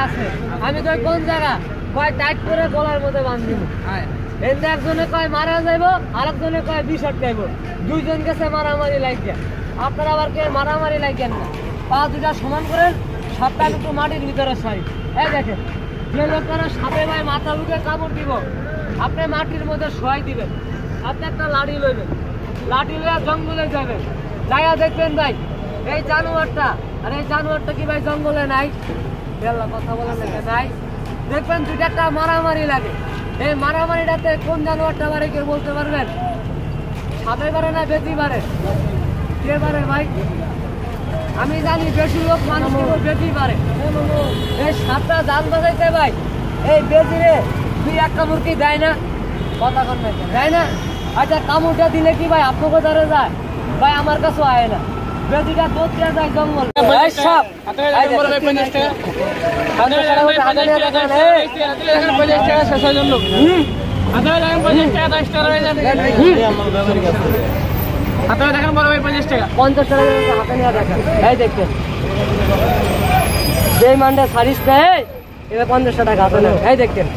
আছে আমি কই কোন জায়গা কয় টাইট করে গলার মধ্যে বাঁধিব এতে একজনে কয় মারা যাইব আরেকজনে কয় বিষ আটকাইব দুইজন গেছে মারামারি লাগিয়া আপনারা আবার কে মারামারি লাগেন না পা দুটা সমান করেন সাপটা একটু মাটির ভিতরে সারি এই দেখেন যে লোকেরা সাপে ভাই মাথা বুকে কামড় দিব আপনি মাটির মধ্যে শোয়াই দিবেন আপনি একটা লাঠি লইবেন লাঠি লইয়া জঙ্গলে যাবেন যাইয়া দেখবেন ভাই এই জানোয়ারটা আর এই জানোয়ারটা কি ভাই জঙ্গলে নাই কথা বলেন নাই দেখবেন দুইটা একটা মারামারি লাগে এই মারামারিটাতে কোন জানোয়ারটা বাড়ে কেউ বলতে পারবেন সাপে বাড়ে না বেশি বাড়ে কে বাড়ে ভাই আমি জানি বেশি লোক মানুষ বেশি বাড়ে এই সাপটা জান বাজাইতে ভাই এই বেশিরে দুই এক কামড় কি দেয় না কথা কন না দেয় না আচ্ছা কামড়টা দিলে কি ভাই আপনাকে ধরে যায় ভাই আমার কাছেও আয় না বেশিটা দৌড়তে যায় জঙ্গল সাপ যে মানটা সারিস নেই এবার 50 টাকা হাতে নেই এই দেখতেন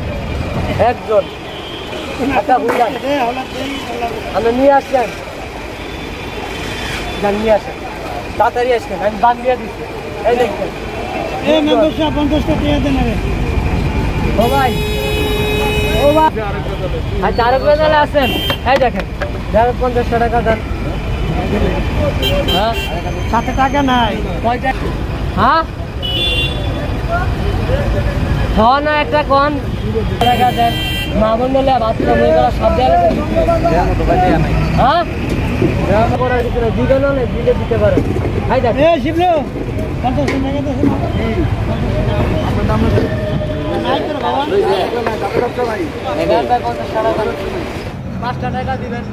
একজন একটা বুঝলেন আমি নিয়ে আসলেন নিয়ে আসেন তাড়াতাড়ি আসবেন আমি বাদ দিয়ে দিচ্ছি এই দেখতেন ও ভাই ও ভাই আচ্ছা আরেক বেজালে আসেন এই দেখেন 50 টাকা দেন হ্যাঁ 7 টাকা নাই কয়টা হ্যাঁ না একটা কোন টাকা দেন মা বন্ধলে বাচ্চা হয়ে গেল সব হ্যাঁ করার ভিতরে দিবেন না দিলে দিতে পারে ভাই দেখ শিবলো 50 টাকা দেন আপনার দাম নাই করে বাবা ভাই 5 টাকা দিবেন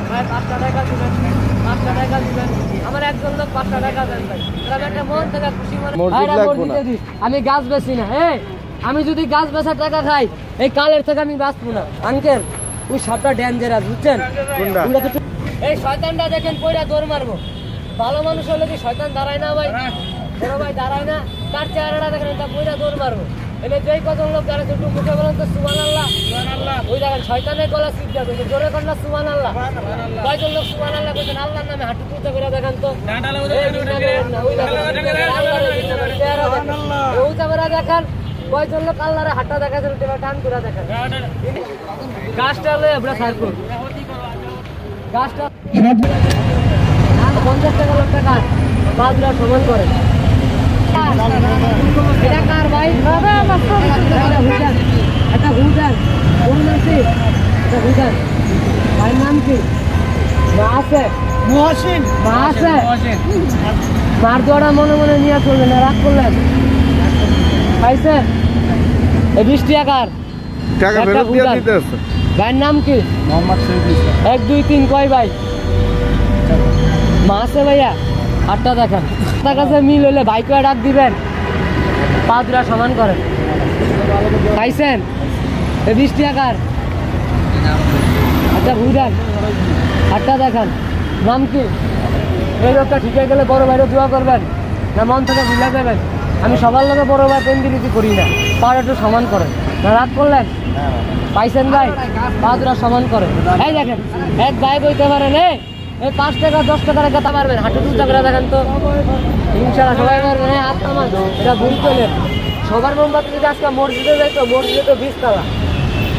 ভাই 5 টাকা দিবেন 5 টাকা দিবেন আমার একজন লোক 5 টাকা দেন ভাই তাহলে একটা মন থেকে খুশি মনে আমি গাছ বেচি না আমি যদি গাছ বেচার টাকা খাই এই কালের থেকে আমি বাঁচবো না আঙ্কেল ওই সাপটা ডেঞ্জারাস বুঝছেন এই শয়তানটা দেখেন কইরা দৌড় মারবো ভালো মানুষ হলে কি শয়তান দাঁড়ায় না ভাই বড় ভাই দাঁড়ায় না তার চেহারাটা দেখেন এটা কইরা দৌড় মারবো এনে যেই কজন লোক দাঁড়ায় একটু মুখে বলেন তো সুবহানাল্লাহ ওই দেখেন শয়তানের গলা সিদ্ধা করছে জোরে কর না সুবহানাল্লাহ কয়জন লোক সুবহানাল্লাহ কইছেন আল্লাহর নামে হাঁটু তুলতে করে দেখেন তো দেখেন কয়জন লোক আল্লাহরে হাঁটা দেখাচ্ছেন টান করে দেখেন গাছটা লয়ে আমরা সারকুন গাছটা 50 টাকা লোকটা গাছ বাজরা সমান করে এটা কার ভাই এটা হুদান কোন নামটি এটা হুদান ভাই নাম কি আছে মহসিন আছে মার দোড়া মনে মনে নিয়ে চলবেন রাগ করলেন খাইছে এই 20 টাকার টাকা ফেরত দিয়ে দিতে আছে ভাইয়ের নাম কি মোহাম্মদ শহীদ 1 2 3 কয় ভাই মাসে ভাইয়া 8টা দেখেন আপনার কাছে মিল হলে ভাইকে ডাক দিবেন পা দুটা সমান করেন খাইছেন 20 টাকার আচ্ছা ভুদান 8টা দেখান নাম কি এই লোকটা ঠিক হয়ে গেলে বড় ভাইরে দোয়া করবেন না মন থেকে ভুলে যাবেন আমি সবার লোকে বড় ভাই পেন্দিরিতি করি না পা একটু সমান করেন না রাগ করলেন পাইছেন ভাই পা দুটা সমান করেন এই দেখেন এক ভাই বইতে পারেন এই 5 টাকা 10 টাকা রেখে পারবেন হাঁটু তুলতে করে দেখেন তো ইনশাআল্লাহ সবাই পারবেন হ্যাঁ হাত নামান এটা ভুল করলেন সবার মোমবাতি যদি আজকে মসজিদে যাই তো মসজিদে তো 20 টাকা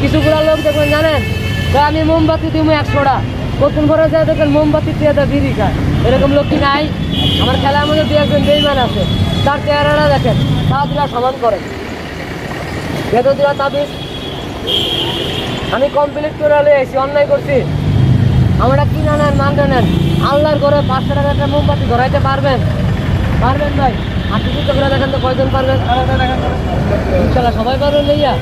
কিছুগুলো লোক দেখবেন জানেন তাই আমি মোমবাতি দিব 100টা কতক্ষণ পরে যায় দেখেন মোমবাতি দিয়ে বিড়ি খায় এরকম লোক কি নাই আমার খেলার মধ্যে 2-1 বেইমান আছে তার চেহারাটা দেখেন পা দুটা সমান করেন ভেতর দুটা তাবিজ আমি কমপ্লিট করে এসেছি অন্যায় করছি আমরা কিনা নেন মানতে নেন আল্লাহর ঘরে 500 টাকা একটা মোমবাতি ধরাইতে পারবেন পারবেন ভাই হাতে দুটো করে দেখেন তো কয়জন পারবেন ইনশাআল্লাহ সবাই পারবেন ভাইয়া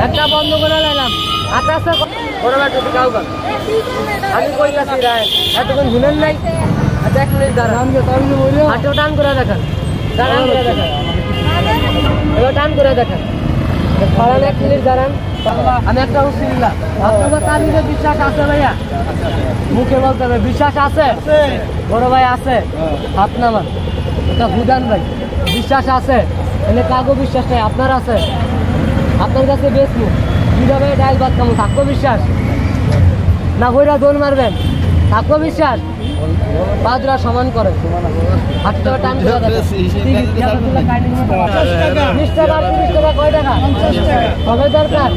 একটা বন্ধ করে নিলাম আকাশে আমি কই গেছি রায় এতক্ষণ শুনেন নাই আচ্ছা 1 মিনিট দাঁড়ান হাতেও টান করে দেখেন টান করে দেখেন এবার টান করে দেখেন 1 মিনিট দাঁড়ান আমি একটা উসিল্লা আপনার তালিমে বিশ্বাস আছে ভাইয়া মুখে বলতে হবে বিশ্বাস আছে বড় ভাই আছে হাত নামান একটা বুঝান ভাই, বিশ্বাস আছে এলে কাগো বিশ্বাস নাই আপনার আছে, আপনার কাছে বেচবো দুইটা ভাই ডাইল ভাত খাবো, থাকবো বিশ্বাস না? কইরা দোল মারবেন, থাকবো বিশ্বাস? বাদরা সমান করে 8 টাকা টান করে দেখেন, 20 টাকা 30 টাকা কয় টাকা হবে দরকার,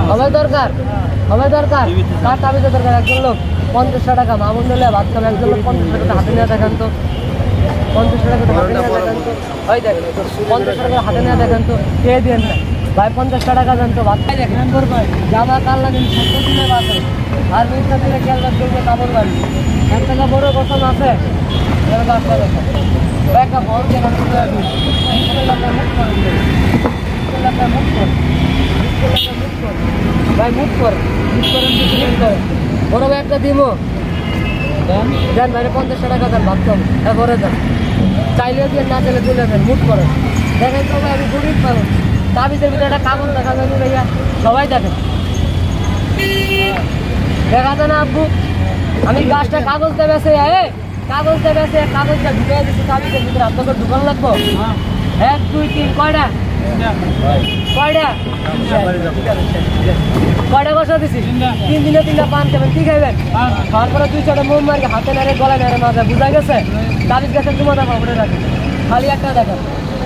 হবে দরকার, হবে দরকার। কার তাবিজে দরকার? একজন লোক 50 টাকা মামুন দিলে ভাত খাবে, একজন লোক 50 টাকা হাতে নিয়ে দেখেন তো, 50 টাকা হাতে নিয়ে দেখেন তো, ওই দেখেন 50 টাকা হাতে নিয়ে দেখেন তো, কে দেন না ভাই? 50 টাকা দেন তো ভাত খাই দেখেন জামা কাল লাগে 70 দিনে বাদ আর 20 দিনে খেয়াল রাখবে কাপড় বাড়ি 1 টাকা বড় কসম আছে বাচ্চা দেখেন একটা বল দেখেন ভাই মুখ করে বড় ভাই একটা দিমো দেন ভাই 50 টাকা দেন ভাত খাবো এরপরে দেন, চাইলেও দিয়ে না চাইলে তুলে দেন, মুখ করে দেখেন তো ভাই আমি গরিব মানুষ, তাবিজের ভিতরে একটা কাগজ দেখা যায় ভাইয়া, সবাই দেখেন দেখা যায় না আব্বু? আমি গাছটা কাগজ দেবে কাগজ দেবে কাগজটা ঢুকে দিচ্ছি তাবিজের ভিতরে, আপনাকে ঢুকান লাগবো 1 2 3 কয়টা কয়টা কয়টা বসা দিছি? 3 দিনে 3টা পান খাবেন, কি খাইবেন? তারপরে 2-4টা মোম মার্কে হাতে নাড়ে গলায় নাড়ে মাঝে, বুঝা গেছে? তাবিজ গাছের তোমার দাম ওপরে রাখেন, খালি একটা দেখেন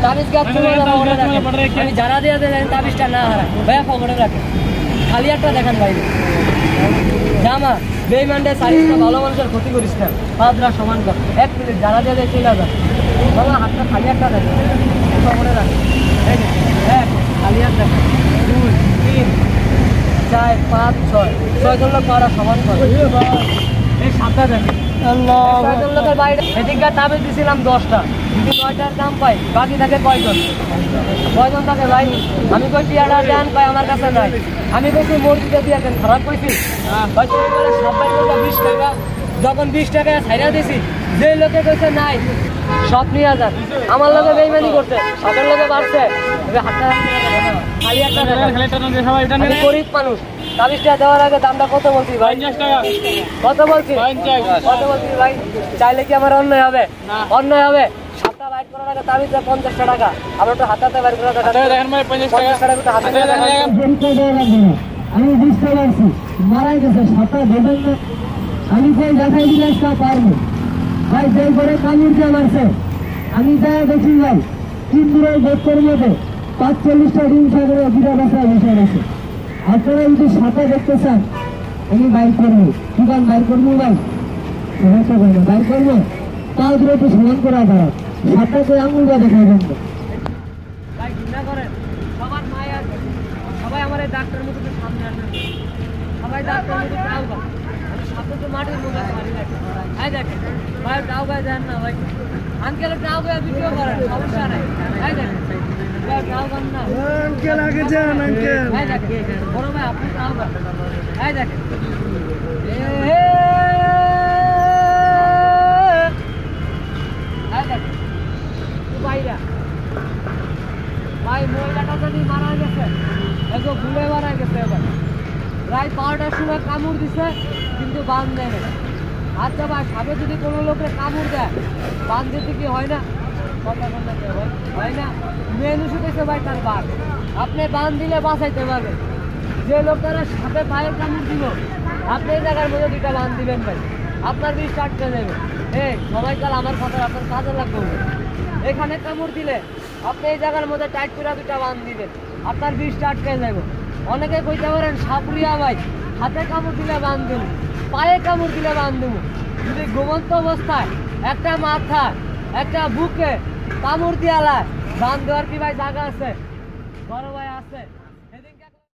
তাবিজ গাছ তোমার দাম ওপরে রাখেন, আমি যারা দিয়ে দেন তাবিজটা না হারা ভাইয়া পকেটে রাখেন, খালি একটা দেখেন বাইরে জামা বেইমানদের সাইজটা ভালো মানুষের ক্ষতি করিস না, পাদরা সমান কর 1 মিনিট যারা দিয়ে দেয় চলে যান বাবা, হাতটা খালি একটা দেখেন পকেটে রাখেন, এক খালি হাত দেখেন 2 3 4 5 6 জন লোক পাড়া সমান করে এই 7টা দেখেন আল্লাহ 6 জন লোকের বাইরে এদিকটা তাবিজ দিছিলাম 10টা, যদি 9টার দাম পাই বাকি থাকে কয়জন থাকে ভাই? আমি কই টিয়াটা দেন ভাই আমার কাছে নাই, আমি কইছি মসজিদে দিয়ে দেন, খারাপ কইছি ভাই? তুমি বলে সবাই বলতে 20 টাকা, যখন 20 টাকা ছাইরা দিছি যে লোকে কইছে নাই সব নিয়ে যান, আমার লোকে বেইমানি করছে, সবার লোকে বাড়ছে, খালি একটা আমি গরিব মানুষ, তাবিজটা দেওয়ার আগে দামটা কত বলছি ভাই? 50 টাকা কত বলছি? 50 কত বলছি ভাই? চাইলে কি আমার অন্যায় হবে? অন্যায় হবে? 7টা বাইট করার আগে তাবিজ 50 টাকা, আমরা তো হাতে বাইট করার টাকা দেখেন ভাই 50 টাকা হাতে দেখেন, আমি 20 টাকা আছি মারাই গেছে 7টা দেবেন না, আমি কই দেখাই দিলে তা পারবো ভাই, যেই করে কামির দিয়ে মারছে আমি যা দেখি ভাই 3 দিনের বছরের মধ্যে 45টা ঋণ সাগরে বিরা বাসা বিষয় আছে, আপনারা যদি 7টা দেখতে চান আমি বাইর করবো, কি কারণ বাইর করবো ভাই? সমস্যা করে না বাইর করবো, তাও ধরে একটু সমান করা দাঁড়া 7টা করে আঙুলটা দেখাবেন ভাই, ঘৃণা করেন সবার মায় আছে, সবাই আমার এই ডাক্তার মতো সামনে আসেন, সবাই ডাক্তার মতো টাউবা, আমি সাথে তো মাটির মধ্যে মারি দেখেন দেখেন ভাই টাউবা দেন না ভাই, আঙ্কেল টাউবা বিক্রিও করেন সমস্যা নাই, দেখেন টাউবান না আঙ্কেল আগে যান আঙ্কেল দেখেন বড় ভাই আপনি টাউবা দেখেন ভাইরা ভাই মহিলাটা যদি মারা গেছে এগো ভুলে মারা গেছে, এবার প্রায় 12টার সময় কামড় দিছে কিন্তু বান দেয় না। আচ্ছা ভাই সাপে যদি কোনো লোকের কামড় দেয় বান দিতে কি হয় না? হয় না? মেনু শুধু ভাই তার বাঘ, আপনি বান দিলে বাঁচাইতে পারবেন, যে লোকেরা সাপে পায়ের কামড় দিল আপনি এই জায়গার মধ্যে 2টা বান দিবেন ভাই, আপনার 20 আটকে যাবে। এই সময়কাল আমার কথা আপনার কাজে লাগবে, এখানে কামড় দিলে আপনি এই জায়গার মধ্যে টাইট করে 2টা বান দিবেন, আপনার 20টা আটকে যাবে। অনেকে কইতে পারেন সাপুরিয়া ভাই হাতে কামড় দিলে বান দেবো, পায়ে কামড় দিলে বান দেবো, যদি ঘুমন্ত অবস্থায় একটা মাথা একটা বুকে কামড় দিয়ালায় বান দেওয়ার কি ভাই জায়গা আছে? বড় ভাই আছে।